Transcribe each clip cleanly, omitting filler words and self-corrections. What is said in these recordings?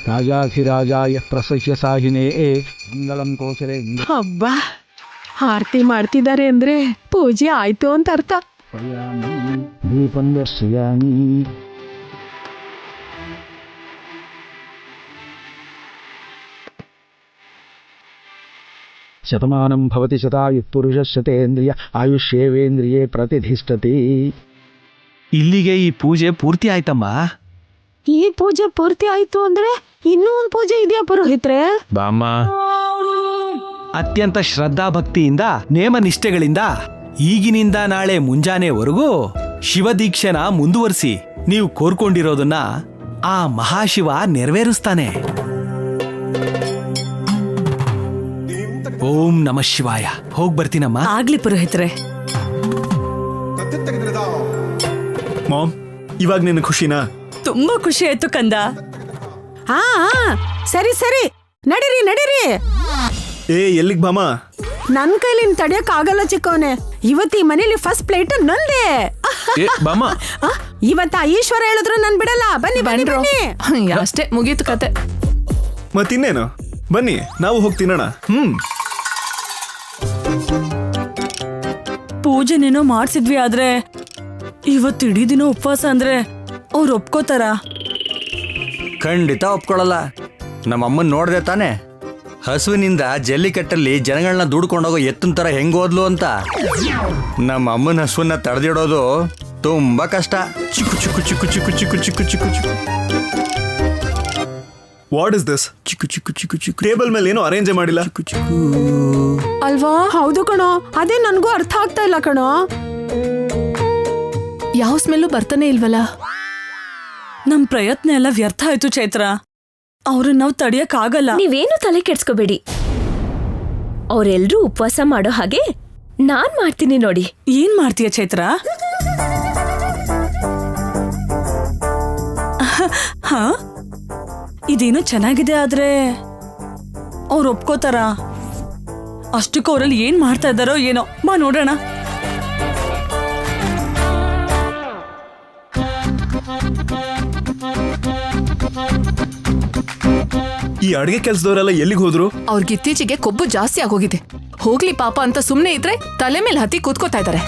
ರಾಜಾಧಿರಾಜಾಯ ಪ್ರಸಸ್ಯ ಸಾಹಿನೇ ಮಂಗಳಂ ಕೋಸಲೆ. ಹಬ್ಬ, ಆರತಿ ಮಾಡ್ತಿದ್ದಾರೆ ಅಂದ್ರೆ ಪೂಜೆ ಆಯ್ತು ಅಂತ ಅರ್ಥ. ದೀಪಂ ದರ್ಶಯಾಮಿ. ಶತಮಾನಂ ಭವತಿ ಶತಾಯುಃ ಪುರುಷಃ ಶತೇಂದ್ರಿಯ ಆಯುಷ್ಯೇವೇಂದ್ರಿಯೇ ಪ್ರತಿಷ್ಠತಿ. ಇಲ್ಲಿಗೆ ಈ ಪೂಜೆ ಪೂರ್ತಿ ಆಯ್ತಮ್ಮ. ಈ ಪೂಜೆ ಪೂರ್ತಿ ಆಯ್ತು ಅಂದ್ರೆ ಇನ್ನೂ ಒಂದು ಪೂಜೆ ಇದೆಯಾ ಪುರೋಹಿತ್ರೆ? ಬಾಮ್ಮ, ಅತ್ಯಂತ ಶ್ರದ್ಧಾ ಭಕ್ತಿಯಿಂದ ನೇಮ ನಿಷ್ಠೆಗಳಿಂದ ಈಗಿನಿಂದ ನಾಳೆ ಮುಂಜಾನೆವರೆಗೂ ಶಿವದೀಕ್ಷೆನ ಮುಂದುವರಿಸಿ ನೀವು ಕೋರ್ಕೊಂಡಿರೋದನ್ನ ಆ ಮಹಾಶಿವ ನೆರವೇರಿಸ್ತಾನೆ. ಓಂ ನಮಃ ಶಿವಾಯ. ಹೋಗ್ ಬರ್ತೀನಮ್ಮ. ಆಗ್ಲಿ ಪುರೋಹಿತ್ರೆ. ಮಾಮ್, ಇವಾಗ ನಿನ್ನ ಖುಷಿನಾ? ತುಂಬಾ ಖುಷಿ ಆಯ್ತು ಕಂದ. ಹಾ ಸರಿ ಸರಿ, ನಡೀರಿ ನಡೀರಿ. ಏ, ಎಲ್ಲಿಗ್ ಬಾಮ? ನನ್ ಕೈಲಿ ತಡಿಯಕ್ ಆಗಲ್ಲ ಚಿಕ್ಕವನೆ. ಇವತ್ತು ಈ ಮನೇಲಿ ಫಸ್ಟ್ ಪ್ಲೇಟ್ ನಂದೇ. ಬಾಮ, ಇವತ್ತ ಈಶ್ವರ ಹೇಳಿದ್ರು ನನ್ ಬಿಡಲ್ಲ. ಬನ್ನಿ ಬನ್ನಿ ಬನ್ನಿ. ಅಷ್ಟೇ ಮುಗೀತು ಕತೆ. ಮತ್ತಿನ್ನೇನು, ಬನ್ನಿ ನಾವು ಹೋಗಿ ತಿನ್ನೋಣ. ಪೂಜೆನೇನೋ ಮಾಡ್ಸಿದ್ವಿ, ಆದ್ರೆ ಇವತ್ತು ಇಡೀ ದಿನ ಉಪವಾಸ ಅಂದ್ರೆ ಅವ್ರು ಒಪ್ಕೋತಾರ? ಖಂಡಿತ ಒಪ್ಕೊಳ್ಳಲ್ಲ. ನಮ್ಮಮ್ಮನ್ ನೋಡ್ದೆ ತಾನೆ, ಹಸುವಿನಿಂದ ಜಲ್ಲಿಕಟ್ಟಲ್ಲಿ ಜನಗಳನ್ನ ದುಡ್ಕೊಂಡೋಗೋ ಎತ್ತಿನ ತರ ಹೆಂಗೋದ್ಲು ಅಂತ. ನಮ್ಮ ಅಮ್ಮನ ಹಸುವನ್ನ ತಡೆದಿಡೋದು ತುಂಬಾ ಕಷ್ಟ. Chikku Chikku Chikku Chikku Chikku Chikku Chikku Chikku. What is this? Chikku Chikku Chikku Chikku. Table ಮೇಲೆ ಏನೋ ಅರೇಂಜ್ ಮಾಡಿಲ್ಲ. ಅಲ್ವಾ? ಹೌದು ಕಣೋ, ಅದೇ ನನ್ಗೂ ಅರ್ಥ ಆಗ್ತಾ ಇಲ್ಲ ಕಣೋ. ಯಾವ ಸ್ಮೆಲ್ಲು ಬರ್ತಾನೆ ಇಲ್ವಲ್ಲ. ನಮ್ ಪ್ರಯತ್ನ ಎಲ್ಲ ವ್ಯರ್ಥ ಆಯ್ತು ಚೈತ್ರ. ಅವ್ರನ್ನ ನಾವು ತಡಿಯಕ್ ಆಗಲ್ಲ. ನೀವೇನು ತಲೆ ಕೆಡ್ಸ್ಕೋಬೇಡಿ. ಅವ್ರೆಲ್ರೂ ಉಪವಾಸ ಮಾಡೋ ಹಾಗೆ ನಾನ್ ಮಾಡ್ತೀನಿ ನೋಡಿ. ಏನ್ ಮಾಡ್ತೀಯ ಚೈತ್ರ? ಹ, ಇದೇನೋ ಚೆನ್ನಾಗಿದೆ, ಆದ್ರೆ ಅವ್ರು ಒಪ್ಕೋತಾರ? ಅಷ್ಟಕ್ಕೂ ಅವ್ರಲ್ಲಿ ಏನ್ ಮಾಡ್ತಾ ಇದ್ದಾರೋ ಏನೋ. ಬಾ ನೋಡೋಣ. ಈ ಅಡ್ಗೆ ಕೆಲ್ಸದವರೆಲ್ಲ ಎಲ್ಲಿಗೆ ಹೋದ್ರು? ಅವ್ರಿಗೆ ಇತ್ತೀಚೆಗೆ ಕೊಬ್ಬು ಜಾಸ್ತಿ ಆಗೋಗಿದೆ. ಹೋಗ್ಲಿ ಪಾಪ ಅಂತ ಸುಮ್ನೆ ಇದ್ರೆ ತಲೆ ಮೇಲೆ ಹತ್ತಿ ಕೂತ್ಕೋತಾ ಇದಾರೆ.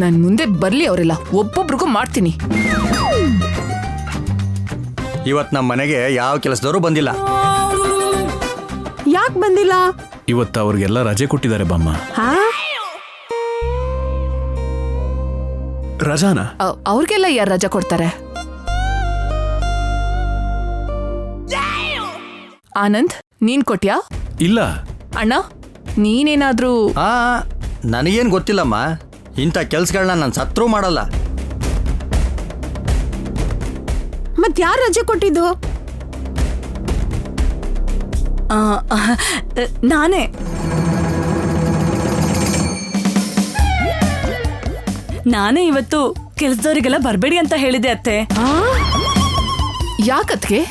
ನನ್ ಮುಂದೆ ಬರ್ಲಿ ಅವರೆಲ್ಲ, ಒಬ್ಬೊಬ್ರಿಗೂ ಮಾಡ್ತೀನಿ. ಇವತ್ ನಮ್ಮ ಮನೆಗೆ ಯಾವ ಕೆಲಸದವರು ಬಂದಿಲ್ಲ. ಯಾಕೆ ಬಂದಿಲ್ಲ? ಇವತ್ತು ಅವ್ರಿಗೆಲ್ಲ ರಜೆ ಕೊಟ್ಟಿದ್ದಾರೆ ಬಾಮ್ಮ. ರಜಾನ? ಅವ್ರಿಗೆಲ್ಲ ಯಾರು ರಜಾ ಕೊಡ್ತಾರೆ? ಆನಂದ್, ನೀನ್ ಕೊಟ್ಯಾ? ಇಲ್ಲ ಅಣ್ಣ, ನೀನೇನಾದ್ರೂ? ನನಗೇನು ಗೊತ್ತಿಲ್ಲಮ್ಮ. ಇಂಥ ಕೆಲ್ಸಗಳನ್ನ ನಾನು ಸತ್ರೂ ಮಾಡಲ್ಲ. ಮತ್ ಯಾರು ರಜೆ ಕೊಟ್ಟಿದ್ದು? ನಾನೇ. ಇವತ್ತು ಕೆಲ್ಸದವ್ರಿಗೆಲ್ಲ ಬರ್ಬೇಡಿ ಅಂತ ಹೇಳಿದೆ ಅತ್ತೆ. ಯಾಕತ್ಗೆ?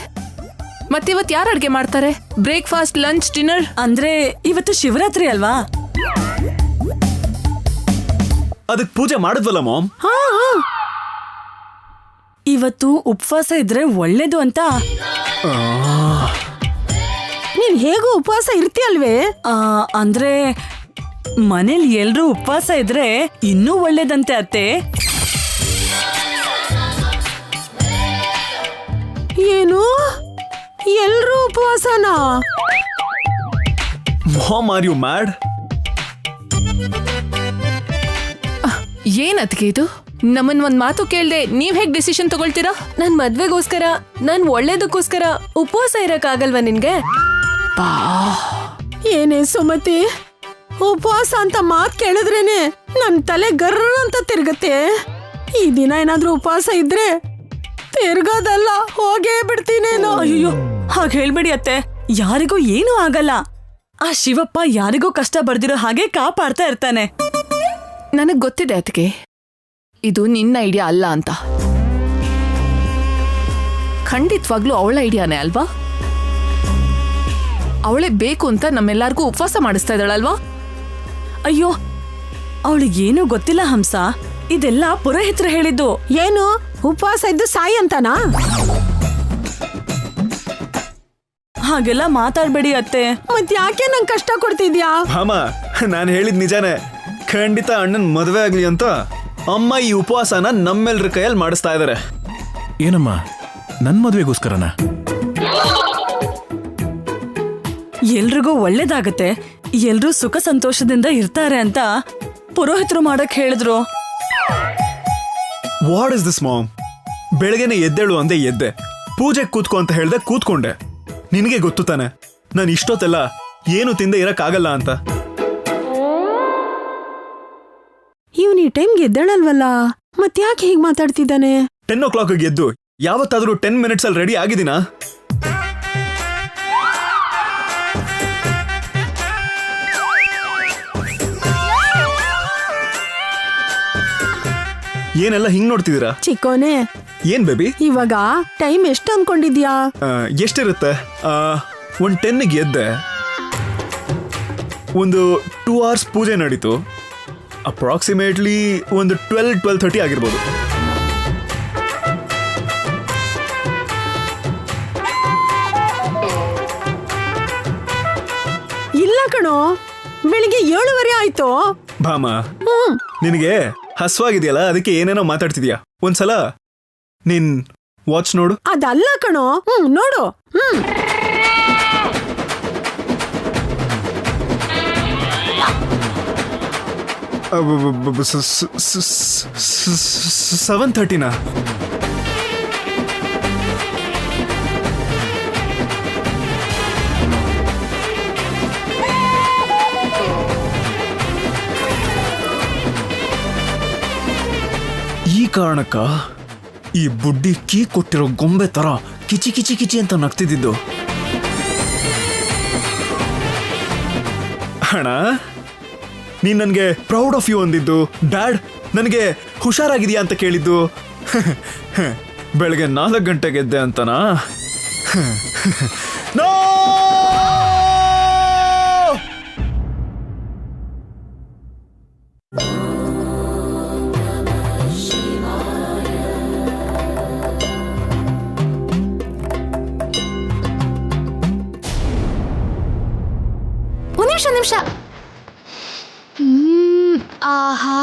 ಮತ್ತಿವತ್ ಯಾರು ಅಡ್ಗೆ ಮಾಡ್ತಾರೆ? Breakfast, lunch, dinner? ಅಂದ್ರೆ ಇವತ್ತು ಶಿವರಾತ್ರಿ ಅಲ್ವಾ? ಅದಕ್ಕೆ ಪೂಜೆ ಮಾಡಿದ್ವಲ್ಲ ಮಾಮ್. ಇವತ್ತು ಉಪವಾಸ ಇದ್ರೆ ಒಳ್ಳೇದು ಅಂತ. ನೀನ್ ಹೇಗೂ ಉಪವಾಸ ಇರ್ತೀಯಲ್ವೇ? ಅಂದ್ರೆ ಮನೇಲಿ ಎಲ್ರೂ ಉಪವಾಸ ಇದ್ರೆ ಇನ್ನೂ ಒಳ್ಳೇದಂತೆ ಅತ್ತೆ. ಏನು, ಎಲ್ರೂ ಉಪವಾಸನಾ? Mom, are you mad? ಏನತ್ಗೆ ಇದು? ನಮ್ಮನ್ ಒಂದ್ ಮಾತು ಕೇಳ್ದೆ ನೀವ್ ಹೇಗ್ ಡಿಸಿಷನ್ ತಗೊಳ್ತೀರಾ? ನನ್ ಮದ್ವೆಗೋಸ್ಕರ, ನನ್ ಒಳ್ಳೇದಕ್ಕೋಸ್ಕರ ಉಪವಾಸ ಇರಕ್ಕಾಗಲ್ವಾ ನಿನ್ಗೆ? ಏನೇ ಸುಮತಿ, ಉಪವಾಸ ಅಂತ ಮಾತ್ ಕೇಳಿದ್ರೇನೆ ನನ್ ತಲೆ ಗರ್ರ ಅಂತ ತಿರ್ಗತ್ತೆ. ಈ ದಿನ ಏನಾದ್ರೂ ಉಪವಾಸ ಇದ್ರೆ ತಿರ್ಗೋದಲ್ಲ, ಹೋಗೇ ಬಿಡ್ತೀನೇನೋ. ಅಯ್ಯೋ, ಹಾಗೆ ಹೇಳ್ಬೇಡಿ ಅತ್ತೆ. ಯಾರಿಗೂ ಏನೂ ಆಗಲ್ಲ. ಆ ಶಿವಪ್ಪ ಯಾರಿಗೂ ಕಷ್ಟ ಬರ್ದಿರೋ ಹಾಗೆ ಕಾಪಾಡ್ತಾ ಇರ್ತಾನೆ. ನನಗ್ ಗೊತ್ತಿದೆ ಅದಕ್ಕೆ ಇದು ನಿನ್ನ ಐಡಿಯಾ ಅಲ್ಲ ಅಂತ. ಖಂಡಿತವಾಗ್ಲೂ ಅವಳ ಐಡಿಯಾನೇ ಅಲ್ವಾ? ಅವಳೇ ಬೇಕು ಅಂತ ನಮ್ಮೆಲ್ಲರಿಗೂ ಉಪವಾಸ ಮಾಡಿಸ್ತಾ ಇದ್ದಾಳಲ್ವಾ? ಅಯ್ಯೋ, ಅವಳಿಗೇನು ಗೊತ್ತಿಲ್ಲ ಹಂಸ. ಇದೆಲ್ಲ ಪುರೋಹಿತರು ಹೇಳಿದ್ದು. ಏನು, ಉಪವಾಸ ಇದ್ದು ಸಾಯಿ ಅಂತನಾ? ಹಾಗೆಲ್ಲ ಮಾತಾಡ್ಬೇಡಿ ಅತ್ತೆ. ಮತ್ ಯಾಕೆ ನಂಗೆ ಕಷ್ಟ ಕೊಡ್ತಿದ್ಯಾ? ಭಾಮ, ನಾನು ಹೇಳಿದ್ ನಿಜಾನೇ. ಖಂಡಿತ ಅಣ್ಣನ್ ಮದುವೆ ಆಗ್ಲಿ ಅಂತ ಅಮ್ಮ ಈ ಉಪವಾಸನ ನಮ್ಮೆಲ್ರ ಕೈಯಲ್ಲಿ ಮಾಡಿಸ್ತಾ ಇದಾರೆ. ಏನಮ್ಮ, ನನ್ ಮದ್ವೆಗೋಸ್ಕರನ? ಎಲ್ರಿಗೂ ಒಳ್ಳೇದಾಗತ್ತೆ, ಎಲ್ರೂ ಸುಖ ಸಂತೋಷದಿಂದ ಇರ್ತಾರೆ ಅಂತ ಪುರೋಹಿತರು ಮಾಡಕ್ ಹೇಳಿದ್ರು. What is this mom? ಬೆಳಗ್ಗೆನೆ ಎದ್ದೇಳು ಅಂದೆ ಎದ್ದೆ, ಪೂಜೆಗೆ ಕೂತ್ಕೊ ಅಂತ ಹೇಳ್ದೆ ಕೂತ್ಕೊಂಡೆ. ನಿನಗೆ ಗೊತ್ತು ತಾನೆ ನಾನು ಇಷ್ಟೊತ್ತೆಲ್ಲ ಏನು ತಿಂದೆ ಇರಕ್ಕಾಗಲ್ಲ ಅಂತ. ಇವನ್ ಈ ಟೈಮ್ಗೆ ಎದ್ದೇಳಲ್ವಲ್ಲ, ಮತ್ ಯಾಕೆ ಹೀಗ್ ಮಾತಾಡ್ತಿದ್ದಾನೆ? 10 o'clock ಎದ್ದು ಯಾವತ್ತಾದ್ರೂ 10 minutes ಅಲ್ಲಿ ರೆಡಿ ಆಗಿದ್ದೀನಾ? ಏನೆಲ್ಲ ಹಿಂಗ್ ನೋಡ್ತಿದ್ದೀರಾ? ಚಿಕ್ಕೋನೆ, ಏನ್ ಬೇಬಿ? ಇವಾಗ ಟೈಮ್ ಎಷ್ಟು ಅನ್ಕೊಂಡಿದ್ಯಾ? ಎಷ್ಟಿರುತ್ತೆ? ಒಂದು 10ಗೆ ಎದ್ದೆ, ಒಂದು 2 hours ಪೂಜೆ ನಡೀತು. ಅಪ್ರಾಕ್ಸಿಮೇಟ್ಲಿ ಒಂದು 12-12:30 ಆಗಿರ್ಬೋದು. ಇಲ್ಲ ಕಣೋ, ಬೆಳಿಗ್ಗೆ 7:30 ಆಯ್ತು. ಭಾಮ, ನಿನಗೆ ಹಸ್ವಾಗಿದೆಯಲ್ಲ, ಅದಕ್ಕೆ ಏನೇನೋ ಮಾತಾಡ್ತಿದ್ಯಾ. ಒಂದ್ಸಲ ನಿನ್ ವಾಚ್ ನೋಡು. ಅದಲ್ಲ ಕಣೋ, ನೋಡು. $7:30. 7:30ನಾ? ಈ ಕಾರಣಕ್ಕ ಈ ಬುಡ್ಡಿ ಕೀ ಕೊಟ್ಟಿರೋ ಗೊಂಬೆ ತರ ಕಿಚಿ ಕಿಚಿ ಕಿಚಿ ಅಂತ ನಗ್ತಿದ್ದು. ಅಣ್ಣ, ನೀನ್ ನನ್ಗೆ ಪ್ರೌಡ್ ಆಫ್ ಯು ಅಂದಿದ್ದು, ಡ್ಯಾಡ್ ನನಗೆ ಹುಷಾರಾಗಿದೆಯಾ ಅಂತ ಕೇಳಿದ್ದು, ಬೆಳಗ್ಗೆ 4 ಗಂಟೆಗೆ ಎದ್ದೆ ಅಂತನಾ? ನೋ! ಒಂದ್ ನಿಮಿಷ. ಆಹಾ,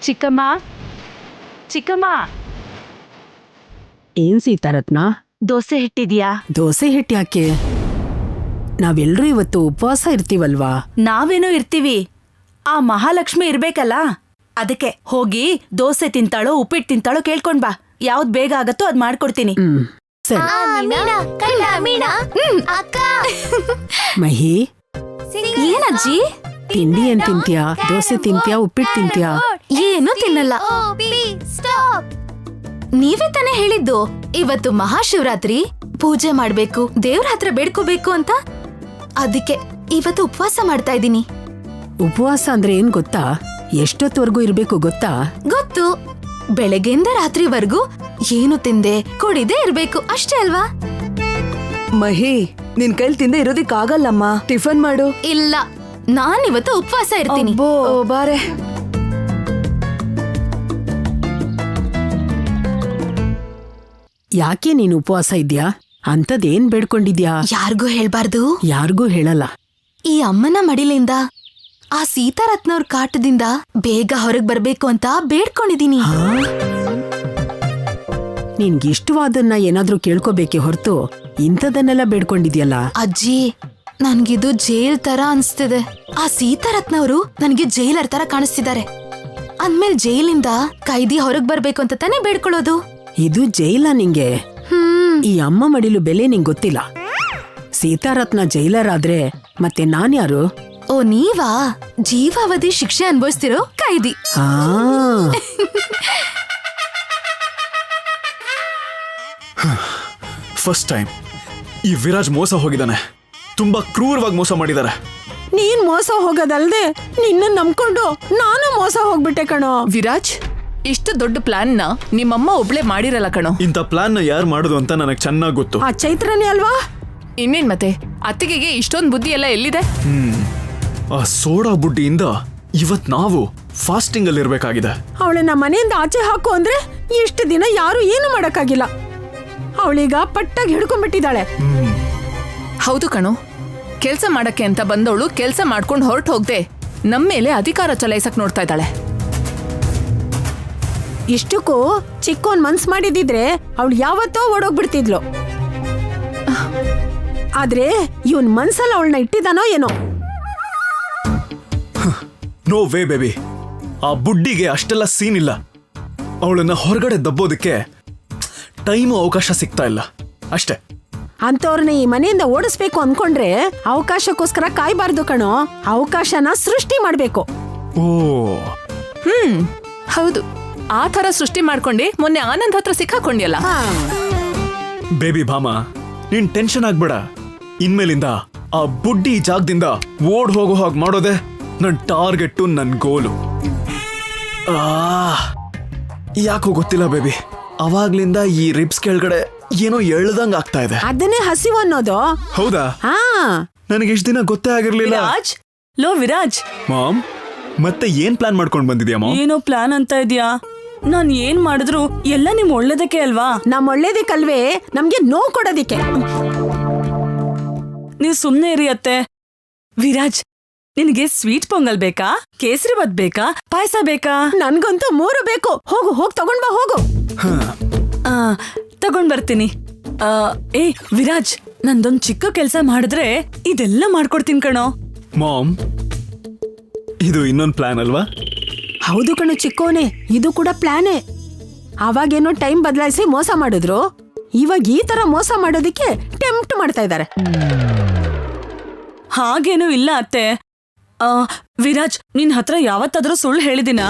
ಚಿಕ್ಕಮ್ಮ, ಚಿಕ್ಕಮ್ಮ, ಏನ್ ಸೀತಾರತ್ನ? ದೋಸೆ ಹಿಟ್ಟಿದ್ಯಾ? ದೋಸೆ ಹಿಟ್ಟು ಯಾಕೆ? ನಾವೆಲ್ರೂ ಇವತ್ತು ಉಪವಾಸ ಇರ್ತೀವಲ್ವಾ? ನಾವೇನೋ ಇರ್ತೀವಿ, ಆ ಮಹಾಲಕ್ಷ್ಮಿ ಇರ್ಬೇಕಲ್ಲ, ಅದಕ್ಕೆ ಹೋಗಿ ದೋಸೆ ತಿಂತಾಳೋ ಉಪ್ಪಿಟ್ಟು ತಿಂತಾಳೋ ಕೇಳ್ಕೊಂಡ್ ಬಾ. ಯಾವ್ದ್ ಬೇಗ ಆಗತ್ತೋ ಅದ್ ಮಾಡ್ಕೊಡ್ತೀನಿ. ಸರಿ. ಮಹಿ, ಏನಜ್ಜಿ? ತಿಂಡಿ ಏನ್ ತಿಂತ್ಯಾ? ದೋಸೆ ತಿಂತ್ಯಾ, ಉಪ್ಪಿಟ್ಟು ತಿಂತ್ಯಾ? ಏನು ತಿನ್ನಲ್ಲ. ನೀವೇ ತಾನೇ ಹೇಳಿದ್ದು ಇವತ್ತು ಮಹಾಶಿವರಾತ್ರಿ, ಪೂಜೆ ಮಾಡ್ಬೇಕು, ದೇವ್ರ ಹತ್ರ ಬೇಡ್ಕೋಬೇಕು ಅಂತ. ಅದಕ್ಕೆ ಇವತ್ತು ಉಪವಾಸ ಮಾಡ್ತಾ ಇದ್ದೀನಿ. ಉಪವಾಸ ಅಂದ್ರೆ ಏನ್ ಗೊತ್ತಾ? ಎಷ್ಟೊತ್ತವರೆಗೂ ಇರ್ಬೇಕು ಗೊತ್ತಾ? ಗೊತ್ತು. ಬೆಳಗ್ಗೆಯಿಂದ ರಾತ್ರಿವರೆಗೂ ಏನು ತಿಂದೆ ಕುಡಿದೇ ಇರ್ಬೇಕು, ಅಷ್ಟೇ ಅಲ್ವಾ? ಮಹಿ, ನಿನ್ ಕೈಲಿ ತಿಂದೆ ಇರೋದಿಕ್ಕಾಗಲ್ಲಮ್ಮ. ಟಿಫನ್ ಮಾಡು. ಇಲ್ಲ, ನಾನಿವತ್ತು ಉಪವಾಸ ಇರ್ತೀನಿ. ಬಾರೆ. ಯಾಕೆ ನೀನು ಉಪವಾಸ ಇದ್ಯಾ? ಅಂತದೇನ್ ಬೇಡ್ಕೊಂಡಿದ್ಯಾ? ಯಾರಿಗೂ ಹೇಳ್ಬಾರ್ದು. ಯಾರಿಗೂ ಹೇಳಲ್ಲ. ಈ ಅಮ್ಮನ ಮಡಿಲಿಂದ, ಆ ಸೀತಾರತ್ನವ್ರ ಕಾಟದಿಂದ ಬೇಗ ಹೊರಗ್ ಬರ್ಬೇಕು ಅಂತ ಬೇಡ್ಕೊಂಡಿದೀನಿ. ನಿನ್ಗಿಷ್ಟವಾದನ್ನ ಏನಾದ್ರೂ ಕೇಳ್ಕೋಬೇಕೆ ಹೊರತು ಇಂಥದನ್ನೆಲ್ಲ ಬೇಡ್ಕೊಂಡಿದ್ಯಲ್ಲ. ಅಜ್ಜಿ, ನನ್ಗಿದು ಜೈಲ್ ತರ ಅನ್ಸ್ತಿದೆ. ಆ ಸೀತಾರತ್ನವ್ರು ನನ್ಗೆ ಜೈಲರ್ ತರ ಕಾಣಿಸ್ತಿದ್ದಾರೆ. ಅಂದ್ಮೇಲೆ ಜೈಲಿಂದ ಕೈದಿ ಹೊರಗ್ ಬರ್ಬೇಕು ಅಂತ ತಾನೇ ಬೇಡ್ಕೊಳ್ಳೋದು. ಇದು ಜೈಲ ನಿಂಗೆ? ಈ ಅಮ್ಮ ಮಡಿಲು ಬೆಲೆ ನಿಂಗ್ ಗೊತ್ತಿಲ್ಲ. ಸೀತಾರತ್ನ ಜೈಲರ್ ಆದ್ರೆ ಮತ್ತೆ ನಾನ್ಯಾರು? ಓ, ನೀವಾ? ಜೀವಾವಧಿ ಶಿಕ್ಷೆ ಅನುಭವಿಸ್ತಿರೋ ಕೈದಿ. ಫಸ್ಟ್ ಟೈಮ್ ಈ ವಿರಾಜ್ ಮೋಸ ಹೋಗಿದ್ದಾನೆ. ತುಂಬಾ ಕ್ರೂರವಾಗಿ ಮೋಸ ಮಾಡಿದ್ದಾರೆ. ನೀನ್ ಮೋಸ ಹೋಗೋದಲ್ದೆ ನಿನ್ನ ನಂಬ್ಕೊಂಡು ನಾನು ಮೋಸ ಹೋಗ್ಬಿಟ್ಟೆ ಕಣೋ. ವಿರಾಜ್, ಇಷ್ಟು ದೊಡ್ಡ ಪ್ಲಾನ್ ನ ನಿಮ್ಮಮ್ಮ ಒಬ್ಳೆ ಮಾಡಿರಲ್ಲ ಕಣೋ. ಇಂಥ ಪ್ಲಾನ್ ನ ಯಾರು ಮಾಡುದು ಅಂತ ನನಗೆ ಚೆನ್ನಾಗಿ ಗೊತ್ತು. ಆ ಚೈತ್ರನೇ ಅಲ್ವಾ? ಇನ್ನೇನ್ ಮತ್ತೆ, ಅತ್ತಿಗೆಗೆ ಇಷ್ಟೊಂದು ಬುದ್ಧಿ ಎಲ್ಲ ಎಲ್ಲಿದೆ? ಆ ಸೋಡಾ ಬುಡ್ಡಿಯಿಂದ ಇವತ್ ನಾವು ಫಾಸ್ಟಿಂಗ್ ಅಲ್ಲಿ ಇರ್ಬೇಕಾಗಿದೆ. ಅವಳನ್ನ ಮನೆಯಿಂದ ಆಚೆ ಹಾಕು ಅಂದ್ರೆ ಇಷ್ಟು ದಿನ ಯಾರು ಏನು ಮಾಡಕ್ಕಾಗಿಲ್ಲ. ಅವಳೀಗ ಪಟ್ಟಾಗಿ ಹಿಡ್ಕೊಂಡ್ಬಿಟ್ಟಿದ್ದಾಳೆ. ಹೌದು ಕಣು, ಕೆಲ್ಸ ಮಾಡಕ್ಕೆ ಅಂತ ಬಂದವಳು ಕೆಲ್ಸ ಮಾಡ್ಕೊಂಡು ಹೊರಟು ಹೋಗ್ದೆ ನಮ್ಮ ಮೇಲೆ ಅಧಿಕಾರ ಚಲಾಯಿಸಕ್ ನೋಡ್ತಾ ಇದ್ದಾಳೆ. ಇಷ್ಟಕ್ಕೂ ಚಿಕ್ಕೋನ್ ಮನ್ಸ್ ಮಾಡಿದಿದ್ರೆ ಅವಳು ಯಾವತ್ತೋ ಓಡೋಗ್ಬಿಡ್ತಿದ್ಲು. ಆದ್ರೆ ಇವನ್ ಮನ್ಸಲ್ಲಿ ಅವಳನ್ನ ಇಟ್ಟಿದ್ದಾನೋ ಏನೋ. ನೋ ವೇ ಬೇಬಿ, ಆ ಬುಡ್ಡಿಗೆ ಅಷ್ಟೆಲ್ಲ ಸೀನ್ ಇಲ್ಲ. ಅವಳನ್ನ ಹೊರಗಡೆ ದಬ್ಬೋದಕ್ಕೆ ಟೈಮು ಅವಕಾಶ ಸಿಗ್ತಾ ಇಲ್ಲ ಅಷ್ಟೇ. ಅಂತವ್ರನ್ನ ಈ ಮನೆಯಿಂದ ಓಡಿಸ್ಬೇಕು ಅನ್ಕೊಂಡ್ರೆ ಅವಕಾಶಕ್ಕೋಸ್ಕರ ಕಾಯ್ಬಾರ್ದು ಕಣೋ, ಅವಕಾಶನ ಸೃಷ್ಟಿ ಮಾಡ್ಬೇಕು. ಓ ಹೌದು, ಆ ಥರ ಸೃಷ್ಟಿ ಮಾಡ್ಕೊಂಡೆ ಮೊನ್ನೆ ಆನಂದ್ ಹತ್ರ ಸಿಕ್ಕಾಕೊಂಡ್ಯಲ್ಲ. ಬೇಬಿ ಭಾಮ, ನೀನ್ ಟೆನ್ಷನ್ ಆಗ್ಬೇಡ. ಇನ್ಮೇಲಿಂದ ಆ ಬುಡ್ಡಿ ಜಾಗದಿಂದ ಓಡ್ ಹೋಗೋ ಹಾಗೆ ಮಾಡೋದೆ ನನ್ ಟಾರ್ಗೆಟ್ಟು, ನನ್ ಗೋಲು. ಯಾಕೋ ಗೊತ್ತಿಲ್ಲ ಬೇಬಿ, ಅವಾಗ್ಲಿಂದ ಈ ರಿಬ್ಸ್ ಕೆಳಗಡೆ ಏನೋ ಎಳ್ದಂಗ್ ಆಗ್ತಾ ಇದೆ. ಅದನ್ನೇ ಹಸಿವು ಅನ್ನೋದು. ಹೌದಾ? ಹಾ, ನನಗೆ ಇಷ್ಟ ದಿನ ಗೊತ್ತೇ ಆಗಿರ್ಲಿಲ್ಲ. ವಿರಾಜ್, ಲೋ ವಿರಾಜ್. ಮಾಮ್, ಮತ್ತೆ ಏನ್ ಪ್ಲಾನ್ ಮಾಡ್ಕೊಂಡ್ ಬಂದಿದ್ಯಾ ಮಾಮ್? ಏನೋ ಪ್ಲಾನ್ ಅಂತ ಇದ್ಯಾ? ನಾನ್ ಏನ್ ಮಾಡಿದ್ರು ಎಲ್ಲ ನಿಮ್ ಒಳ್ಳೇದಕ್ಕೆ ಅಲ್ವಾ? ನಮ್ ಒಳ್ಳೇದಕ್ಕಲ್ವೇ, ನಮ್ಗೆ ನೋವು ಕೊಡೋದಿಕ್ಕೆ. ನೀವ್ ಸುಮ್ನೆ ಇರಿ ಅತ್ತೆ. ವಿರಾಜ್, ನಿನಗೆ ಸ್ವೀಟ್ ಪೊಂಗಲ್ ಬೇಕಾ, ಕೇಸರಿ ಬಾತ್ ಬೇಕಾ, ಪಾಯಸ ಬೇಕಾ? ನನ್ಗಂತೂ 3 ಬೇಕು. ಹೋಗ್ ತಗೊಂಡ್ ಬಾ, ಹೋಗು. ತಗೊಂಡ್ ಬರ್ತೀನಿ. ಏ ವಿರಾಜ್, ನಂದೊಂದ್ ಚಿಕ್ಕ ಕೆಲ್ಸ ಮಾಡಿದ್ರೆ ಇದೆಲ್ಲ ಮಾಡ್ಕೊಡ್ತೀನಿ ಕಣೋ. ಮಾಮ್, ಇದು ಇನ್ನೊಂದ್ ಪ್ಲಾನ್ ಅಲ್ವಾ? ಹೌದು ಕಣೋ ಚಿಕ್ಕೋನೆ, ಇದು ಕೂಡ ಪ್ಲಾನೇ. ಅವಾಗೇನೋ ಟೈಮ್ ಬದಲಾಯಿಸಿ ಮೋಸ ಮಾಡಿದ್ರು, ಇವಾಗ ಈ ತರ ಮೋಸ ಮಾಡೋದಿಕ್ಕೆ ಟೆಂಪ್ಟ್ ಮಾಡ್ತಾ ಇದ್ದಾರೆ. ಹಾಗೇನೂ ಇಲ್ಲ ಅತ್ತೆ. ವಿರಾಜ್, ನಿನ್ ಹತ್ರ ಯಾವತ್ತಾದ್ರೂ ಸುಳ್ಳು ಹೇಳಿದಿನಾ?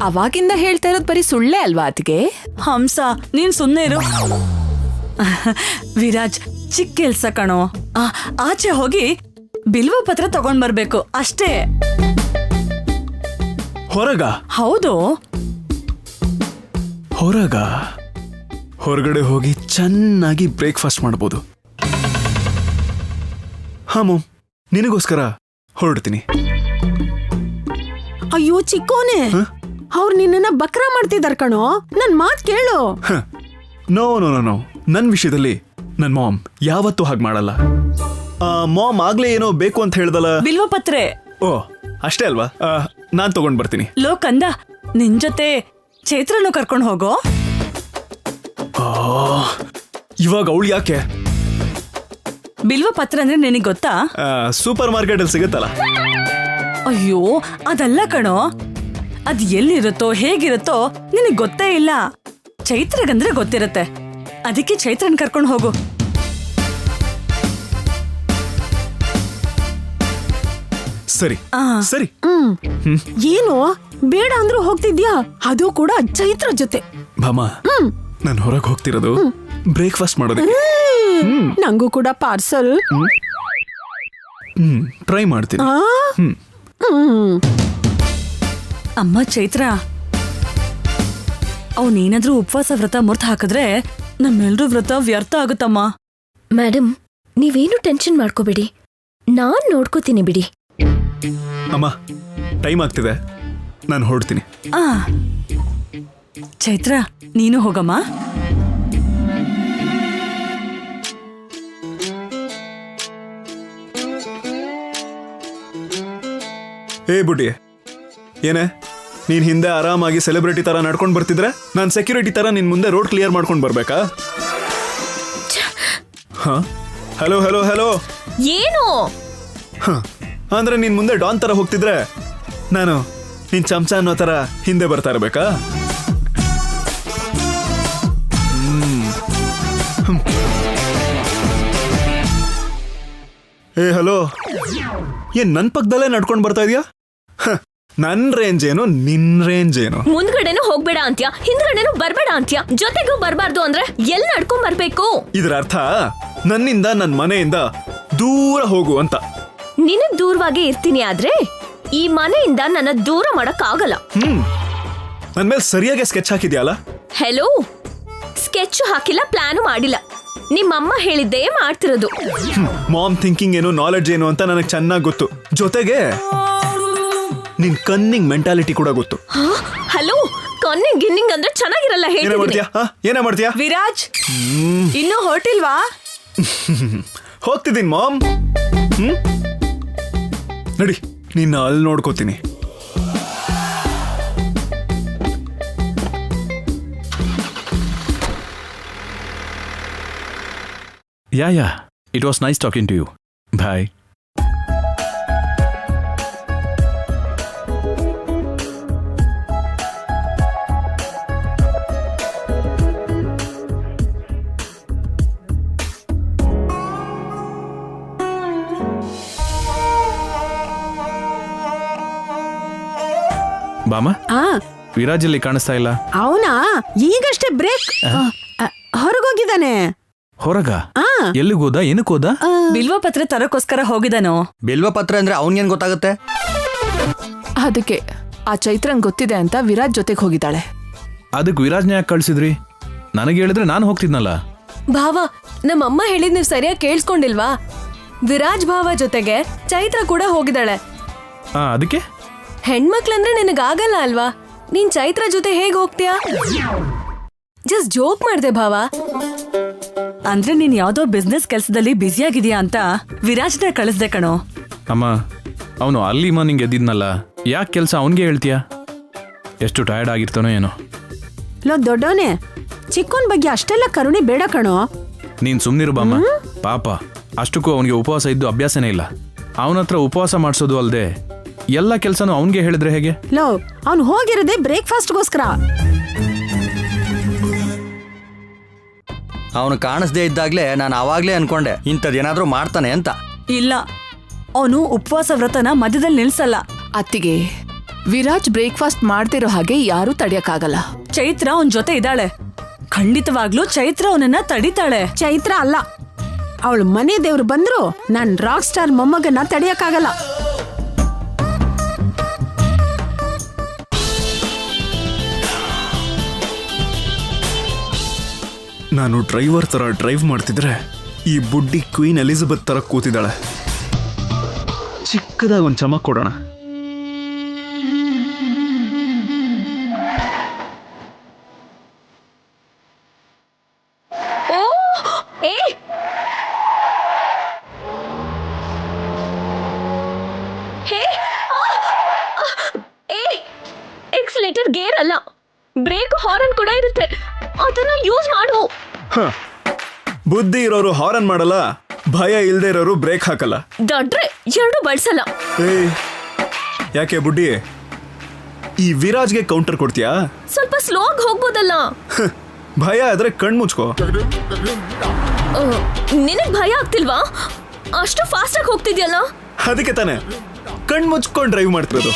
ಅವಾಗಿಂದ ಹೇಳ್ತಾ ಇರೋದು ಬರೀ ಸುಳ್ಳೇ ಅಲ್ವಾ ಅತಿಗೆ? ಹಂಸ, ನೀನ್ ಸುಮ್ನೆ ಇರು. ವಿರಾಜ್, ಚಿಕ್ಕ ಕೆಲ್ಸ ಕಣೋ. ಆಚೆ ಹೋಗಿ ಬಿಲ್ವ ಪತ್ರ ತಗೊಂಡ್ ಬರ್ಬೇಕು ಅಷ್ಟೇ. ಹೊರಗ? ಹೌದು, ಹೊರಗ. ಹೊರಗಡೆ ಹೋಗಿ ಚೆನ್ನಾಗಿ ಬ್ರೇಕ್ಫಾಸ್ಟ್ ಮಾಡ್ಬೋದು. ಹಾ ಮಾಮ್, ನಿನಗೋಸ್ಕರ ಹೊರಡ್ತೀನಿ. ಅಯ್ಯೋ ಚಿಕ್ಕೋನೆ, ಅವ್ರು ನಿನ್ನ ಬಕ್ರಾ ಮಾಡ್ತಿದಾರ ಕಣೋ, ನನ್ ಮಾತ್ ಕೇಳು. ನೋ ನೋ ನೋ ನೋ, ನನ್ ವಿಷಯದಲ್ಲಿ ನನ್ ಮಾಮ್ ಯಾವತ್ತೂ ಹಾಗೆ ಮಾಡಲ್ಲ. ಮಾಮ್ ಆಗ್ಲೇ ಏನೋ ಬೇಕು ಅಂತ ಹೇಳ್ದಲ್ಲ, ಬಿಲ್ವ ಪತ್ರೆ. ಓ ಅಷ್ಟೇ ಅಲ್ವಾ? ನಾನ್ ತಗೊಂಡ್ ಬರ್ತೀನಿ. ಲೋ ಕಂದ, ನಿನ್ ಜೊತೆ ಚೈತ್ರನು ಕರ್ಕೊಂಡ್ ಹೋಗೋ. ಇವಾಗ ಅವಳು ಯಾಕೆ? ಬಿಲ್ವ ಪತ್ರ ಅಂದ್ರೆ ನಿನಗ್ ಗೊತ್ತಾ? ಸೂಪರ್ ಮಾರ್ಕೆಟ್ ಅಲ್ಲಿ ಸಿಗುತ್ತಲ್ಲ. ಅಯ್ಯೋ, ಅದಲ್ಲ ಕಣೋ. ಅದ್ ಎಲ್ಲಿರುತ್ತೋ ಹೇಗಿರುತ್ತೋ ನಿನಗ್ ಗೊತ್ತೇ ಇಲ್ಲ. ಚೈತ್ರಗಂದ್ರೆ ಗೊತ್ತಿರತ್ತೆ, ಅದಕ್ಕೆ ಚೈತ್ರನ್ ಕರ್ಕೊಂಡ್ ಹೋಗು. ಸರಿ ಸರಿ. ಏನು ಬೇಡ ಅಂದ್ರೂ ಹೋಗ್ತಿದ್ಯಾ, ಅದು ಕೂಡ ಚೈತ್ರ ಜೊತೆ. ಭಾಮ, ನಾನು ಹೊರಗೆ ಹೋಗ್ತಿರೋದು ಬ್ರೇಕ್ಫಾಸ್ಟ್ ಮಾಡೋದಕ್ಕೆ. ನಂಗೂ ಕೂಡ ಪಾರ್ಸಲ್. ಟ್ರೈ ಮಾಡ್ತೀನಿ. ಅಮ್ಮ ಚೈತ್ರ, ಅವನೇನಾದ್ರೂ ಉಪವಾಸ ವ್ರತ ಮುರ್ತ್ ಹಾಕಿದ್ರೆ ನಮ್ಮೆಲ್ರೂ ವ್ರತ ವ್ಯರ್ಥ ಆಗುತ್ತಮ್ಮ. ಮೇಡಮ್, ನೀವೇನು ಟೆನ್ಷನ್ ಮಾಡ್ಕೋಬೇಡಿ, ನಾನ್ ನೋಡ್ಕೋತೀನಿ ಬಿಡಿ. ಅಮ್ಮ, ಟೈಮ್ ಆಗ್ತಿದೆ, ನಾನು ಹೊರಡ್ತೀನಿ. ಚೈತ್ರ, ನೀನು ಹೋಗಮ್ಮ. ಏ ಬುಡ್ಡಿ, ಏನೇ ನೀನ್ ಹಿಂದೆ ಆರಾಮಾಗಿ ಸೆಲೆಬ್ರಿಟಿ ತರ ನಡ್ಕೊಂಡ್ ಬರ್ತಿದ್ರೆ ನಾನ್ ಸೆಕ್ಯೂರಿಟಿ ತರ ನಿನ್ ಮುಂದೆ ರೋಡ್ ಕ್ಲಿಯರ್ ಮಾಡ್ಕೊಂಡ್ ಬರ್ಬೇಕಾ? Hello hello hello. ಏನು ಅಂದ್ರೆ ನಿನ್ ಮುಂದೆ ಡಾನ್ ತರ ಹೋಗ್ತಿದ್ರೆ ನಾನು ನಿನ್ ಚಮಚ ಅನ್ನೋ ತರ ಹಿಂದೆ ಬರ್ತಾ ಇರ್ಬೇಕಾ? ಏ ಹಲೋ, ಏನ್ ನನ್ ಪಕ್ಕದಲ್ಲೇ ನಡ್ಕೊಂಡ್ ಬರ್ತಾ ಇದೀಯಾ? ನನ್ ರೇಂಜ್ ಏನು, ನಿನ್ ರೇಂಜ್ ಏನು? ಮುಂದ್ಗಡೆನೂ ಹೋಗ್ಬೇಡ ಅಂತ್ಯ, ಹಿಂದ್ಗಡೆನೂ ಬರ್ಬೇಡ ಅಂತ್ಯ, ಜೊತೆಗೂ ಬರ್ಬಾರ್ದು ಅಂದ್ರೆ ಎಲ್ಲಿ ನಡ್ಕೊಂಡ್ ಬರ್ಬೇಕು? ಇದ್ರ ಅರ್ಥ ನನ್ನಿಂದ ನನ್ ಮನೆಯಿಂದ ದೂರ ಹೋಗು ಅಂತ. ನಿನಗ್ ದೂರವಾಗಿ ಇರ್ತೀನಿ, ಆದ್ರೆ ಈ ಮನೆಯಿಂದ ನನ್ನ ದೂರ ಮಾಡಕ್ ಆಗಲ್ಲ. ನನ್ ಮೇಲೆ ಸರಿಯಾಗಿ ಸ್ಕೆಚ್ ಹಾಕಿದ್ಯಲ್ಲ? ಹೆಲೋ, ಸ್ಕೆಚ್ ಹಾಕಿಲ್ಲ, ಪ್ಲಾನು ಮಾಡಿಲ್ಲ. ನಿಮ್ಮಮ್ಮ ಹೇಳಿದ್ದೇ ಮಾಡ್ತಿರೋದು. ಮಾಮ್ ಥಿಂಕಿಂಗ್ ಏನು ನಾಲೆಡ್ಜ್ ಏನು ಅಂತ ನನಗೆ ಚೆನ್ನಾಗಿ ಗೊತ್ತು. ಜೊತೆಗೆ ನಿನ್ ಕನ್ನಿಂಗ್ ಮೆಂಟಾಲಿಟಿ ಕೂಡ ಗೊತ್ತು. ಹಲೋ, ಕನ್ನಿಂಗ್ ಗಿನ್ನಿಂಗ್ ಅಂದ್ರೆ ಚೆನ್ನಾಗಿರಲ್ಲ. ಏನೇ ಮಾಡ್ತೀಯಾ? ಏನೇ ಮಾಡ್ತೀಯಾ? ವಿರಾಜ್ ಇನ್ನೂ ಹೊರಟಿಲ್ವಾ? ಹೋಗ್ತಿದ್ದೀನಿ ಮಾಮ್. ನಡಿ, ನಿನ್ನ ಅಲ್ಲಿ ನೋಡ್ಕೋತೀನಿ. Yeah it was nice talking to you. Bye. ಬಾಮ, ವಿರಾಜ್ ಅಲ್ಲಿ ಕಾಣಿಸ್ತಾ ಇಲ್ಲ. ಅವನಾ ಈಗಷ್ಟೇ ಬ್ರೇಕ್ ಹೊರಗೋಗಿದ್ದಾನೆ. ಹೊರಗ? ಎಲ್ಲಿಗೋದ? ಏನಕ್ಕೋದ? ಬಿಲ್ವ ಪತ್ರ ತರಕ್ಕೋಸ್ಕರ ಹೋಗಿದಾನೋ. ಬಿಲ್ವ ಪತ್ರ ಅಂದ್ರೆ ಅವನ್ಗೇನ್ ಗೊತ್ತಾಗುತ್ತೆ? ಅದಕ್ಕೆ ಆ ಚೈತ್ರಂಗ್ ಗೊತ್ತಿದೆ ಅಂತ ವಿರಾಜ್ ಜೊತೆಗೆ ಹೋಗಿದ್ದಾಳೆ. ಅದಕ್ಕೆ ವಿರಾಜ್ನ ಯಾಕೆ ಕಳ್ಸಿದ್ರಿ? ನನಗೆ ಹೇಳಿದ್ರೆ ನಾನು ಹೋಗ್ತಿದ್ನಲ್ಲ. ಭಾವ, ನಮ್ಮಮ್ಮ ಹೇಳಿದ್ ನೀವು ಸರಿಯಾಗಿ ಕೇಳಿಸ್ಕೊಂಡಿಲ್ವಾ? ವಿರಾಜ್ ಭಾವ ಜೊತೆಗೆ ಚೈತ್ರ ಕೂಡ ಹೋಗಿದ್ದಾಳೆ. ಅದಕ್ಕೆ ಹೆಣ್ಮಕ್ಳಂದ್ರೆ ನಿನಗಾಗಲ್ಲ ಅಲ್ವಾ? ನೀನ್ ಚೈತ್ರ ಜೊತೆ ಹೇಗ್ ಹೋಗ್ತೀಯಾ? ಜಸ್ಟ್ ಜೋಕ್ ಮಾಡ್ದೆ ಭಾವ. ಅಂದ್ರೆ ನೀನ್ ಯಾವ್ದೋ ಬಿಸ್ನೆಸ್ ಕೆಲ್ಸದಲ್ಲಿ ಬ್ಯುಸಿಯಾಗಿದ್ಯಾ ಅಂತ ವಿರಾಜ್ನ ಕಳಿಸ್ದೆ ಕಣೋ. ಅಮ್ಮ, ಅವನು ಅಲ್ಲಿ ನಿಂಗೆ ಎದ್ದಿದ್ನಲ್ಲ, ಯಾಕೆ ಕೆಲಸ ಅವನಿಗೆ ಹೇಳ್ತೀಯ? ಎಷ್ಟು ಟಯರ್ಡ್ ಆಗಿರ್ತಾನೋ ಏನೋ. ಲೋ ದೊಡ್ಡವನೇ, ಚಿಕ್ಕವನ್ ಬಗ್ಗೆ ಅಷ್ಟೆಲ್ಲ ಕರುಣೆ ಬೇಡ ಕಣೋ. ನೀನ್ ಸುಮ್ನಿರು ಬಾಮ್ಮ. ಪಾಪ, ಅಷ್ಟಕ್ಕೂ ಅವನಿಗೆ ಉಪವಾಸ ಇದ್ದು ಅಭ್ಯಾಸನೇ ಇಲ್ಲ. ಅವನ ಹತ್ರ ಉಪವಾಸ ಮಾಡಿಸೋದು ಅಲ್ಲದೆ ಎಲ್ಲ ಕೆಲಸನೂ ಅವನಿಗೆ ಹೇಳಿದ್ರೆ ಹೇಗೆ? ಲೋ, ಅವ್ನು ಹೋಗಿರೋದೇ ಬ್ರೇಕ್ಫಾಸ್ಟ್ಗೋಸ್ಕರ. ಅವನು ಕಾಣಿಸ್ದೇ ಇದ್ದಾಗ್ಲೇ ನಾನು ಅವಾಗ್ಲೇ ಅನ್ಕೊಂಡೆ ಇಂಥದ್ದೇನಾದ್ರೂ ಮಾಡ್ತಾನೆ ಅಂತ. ಇಲ್ಲ, ಅವನು ಉಪವಾಸ ವ್ರತನ ಮಧ್ಯದಲ್ಲಿ ನಿಲ್ಸಲ್ಲ. ಅತ್ತಿಗೆ, ವಿರಾಜ್ ಬ್ರೇಕ್ಫಾಸ್ಟ್ ಮಾಡ್ತಿರೋ ಹಾಗೆ ಯಾರೂ ತಡಿಯಕ್ಕಾಗಲ್ಲ. ಚೈತ್ರ ಅವನ್ ಜೊತೆ ಇದ್ದಾಳೆ. ಖಂಡಿತವಾಗ್ಲೂ ಚೈತ್ರ ಅವನನ್ನ ತಡಿತಾಳೆ. ಚೈತ್ರ ಅಲ್ಲ, ಅವಳು ಮನೆ ದೇವ್ರು ಬಂದ್ರು ನಾನ್ ರಾಕ್ ಸ್ಟಾರ್ ಮೊಮ್ಮಗನ್ನ ತಡಿಯಕ್ಕಾಗಲ್ಲ. ನಾನು ಡ್ರೈವರ್ ತರ ಡ್ರೈವ್ ಮಾಡ್ತಿದ್ರೆ ಈ ಬುಡ್ಡಿ ಕ್ವೀನ್ ಎಲಿಜಬೆತ್ ತರ ಕೂತಿದ್ದಾಳೆ. ಚಿಕ್ಕದಾಗಿ ಒಂದು ಚಮಕ್ ಕೊಡೋಣ. ಎಕ್ಸಲೇಟರ್ ಗೇರ್ ಅಲ್ಲ, ಬ್ರೇಕ್ ಹಾರ್ನ್ ಕೂಡ ಇರುತ್ತೆ. ಅದನ್ನ ಯೂಸ್ ಮಾಡು. ಬುದ್ಧಿ ಇರೋರು ಹಾರನ್ ಮಾಡಲ್ಲ, ಭಯ ಇಲ್ದೇ ಇರೋರು ಬ್ರೇಕ್ ಹಾಕಲ್ಲ. ದೊಡ್ರೆ ಎರಡು ಬಳಸಲ್ಲ. ಯಾಕೆ ಬುಡ್ಡಿ, ಈ ವಿರಾಜ್ಗೆ ಕೌಂಟರ್ ಕೊಡ್ತೀಯಾ? ಸ್ವಲ್ಪ ಸ್ಲೋ ಆಗಿ ಹೋಗ್ಬೋದಲ್ಲ. ಭಯ ಆದ್ರೆ ಕಣ್ ಮುಚ್ಕೋ. ನಿನಗ್ ಭಯ ಆಗ್ತಿಲ್ವಾ? ಅಷ್ಟು ಫಾಸ್ಟ್ ಆಗಿ ಹೋಗ್ತಿದ್ಯಲ್ಲ. ಅದಕ್ಕೆ ತಾನೆ ಕಣ್ ಮುಚ್ಕೊಂಡು ಡ್ರೈವ್ ಮಾಡ್ತಿರೋದು.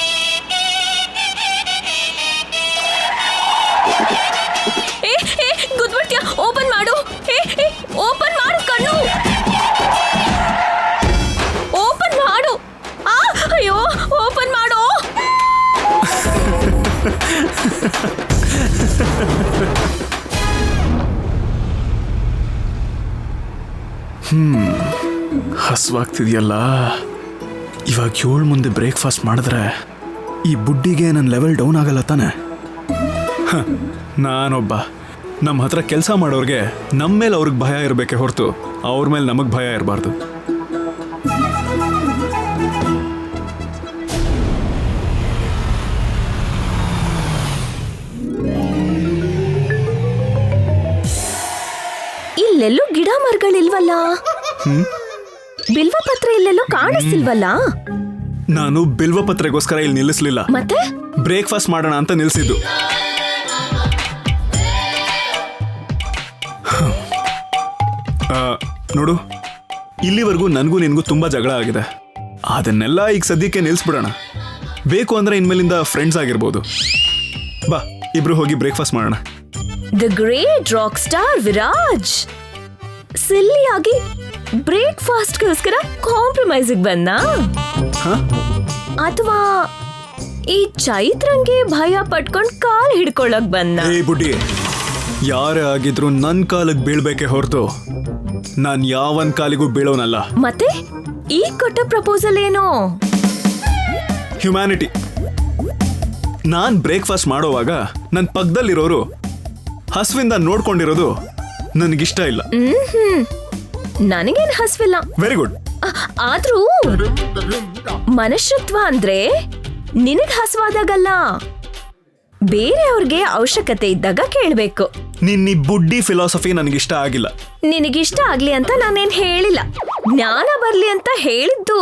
ಗುದ್ಬಿಡ್ತೀಯ? ಓಪನ್ ಮಾಡು. ಓಪನ್ ಮಾಡು ಕಣ್ಣು. ಓಪನ್ ಮಾಡು. ಅಯ್ಯೋ, ಓಪನ್ ಮಾಡು. ಹಸ್ವಾಗ್ತಿದೆಯಲ್ಲ. ಇವಾಗ 7 ಮುಂದೆ ಬ್ರೇಕ್ಫಾಸ್ಟ್ ಮಾಡಿದ್ರೆ ಈ ಬುಡ್ಡಿಗೆ ನನ್ನ ಲೆವೆಲ್ ಡೌನ್ ಆಗಲ್ಲ ತಾನೆ? ನಾನೊಬ್ಬ, ನಮ್ಮ ಹತ್ರ ಕೆಲಸ ಮಾಡೋರಿಗೆ ನಮ್ಮ ಮೇಲೆ ಅವ್ರಿಗೆ ಭಯ ಇರಬೇಕೆ ಹೊರತು ಅವ್ರ ಮೇಲೆ ನಮಗೆ ಭಯ ಇರಬಾರ್ದು. ಇಲ್ಲೆಲ್ಲೂ ಗಿಡ ಮರಗಳಿಲ್ವಲ್ಲ? ಬಿಲ್ವ ಪತ್ರ ಇಲ್ಲೆಲ್ಲೂ ಕಾಣಿಸ್ತಿಲ್ವಲ್ಲ? ನಾನು ಬಿಲ್ವ ಪತ್ರೆಗೋಸ್ಕರ ಇಲ್ಲಿ ನಿಲ್ಲಿಸ್ಲಿಲ್ಲ, ಮತ್ತೆ ಬ್ರೇಕ್ಫಾಸ್ಟ್ ಮಾಡೋಣ ಅಂತ ನಿಲ್ಸಿದ್ದು. ನೋಡು, ಇಲ್ಲಿವರೆಗೂ ನನಗೂ ನಿನಗೂ ತುಂಬಾ ಜಗಳ ಆಗಿದೆ. ಅದನ್ನೆಲ್ಲ ಈಗ ಸದ್ಯಕ್ಕೆ ನಿಲ್ಸ್ಬಿಡೋಣ. ಬೇಕು ಅಂದ್ರೆ ಇನ್ಮೇಲಿಂದ ಫ್ರೆಂಡ್ಸ್ ಆಗಿರ್ಬೋದು. ಬಾ, ಇಬ್ರು ಹೋಗಿ ಬ್ರೇಕ್ಫಾಸ್ಟ್ ಮಾಡೋಣ. The great rock star Viraj ಸಿಲ್ಲಿಯಾಗಿ ಬ್ರೇಕ್ಫಾಸ್ಟ್ಗೋಸ್ಕರ ಕಾಂಪ್ರಮೈಸಿಗೆ ಬಂದ, ಅಥವಾ ಈ ಚೈತ್ರಂಗೆ ಭಯ ಪಟ್ಕೊಂಡ್ ಕಾಲ್ ಹಿಡ್ಕೊಳ್ಳಕ್ ಬಂದ? ಏ ಬುಡ್ಡಿ, ಯಾರೇ ಆಗಿದ್ರು ನನ್ನ ಕಾಲಿಗೆ ಬೀಳ್ಬೇಕೆ ಹೊರತು ನಾನು ಯಾವನ್ ಕಾಲಿಗೂ ಬೀಳೋನಲ್ಲ. ಮತ್ತೆ ಈ ಕೊಟ್ಟ ಪ್ರಪೋಸಲ್ ಏನು? ಹ್ಯುಮ್ಯಾನಿಟಿ. ನಾನ್ ಬ್ರೇಕ್ಫಾಸ್ಟ್ ಮಾಡೋವಾಗ ನನ್ನ ಪಕ್ಕದಲ್ಲಿರೋರು ಹಸುವಿಂದ ನೋಡ್ಕೊಂಡಿರೋದು ನನಗಿಷ್ಟ ಇಲ್ಲ. ನನಗೇನ್ ಹಸ್ವಿಲ್ಲ. Very good. ಆದ್ರೂ ಮನುಷ್ಯತ್ವ ಅಂದ್ರೆ ನಿನಗ್ ಹಸ್ವಾದಾಗಲ್ಲ, ಬೇರೆಯವ್ರಿಗೆ ಅವಶ್ಯಕತೆ ಇದ್ದಾಗ ಕೇಳ್ಬೇಕು. ನಿನ್ನ ಬುಡ್ಡಿ ಫಿಲಾಸಫಿ ನನಗಿಷ್ಟ ಆಗಿಲ್ಲ. ನಿನಗಿಷ್ಟ ಆಗ್ಲಿ ಅಂತ ನಾನೇನ್ ಹೇಳಿಲ್ಲ, ಜ್ಞಾನ ಬರ್ಲಿ ಅಂತ ಹೇಳಿದ್ದು.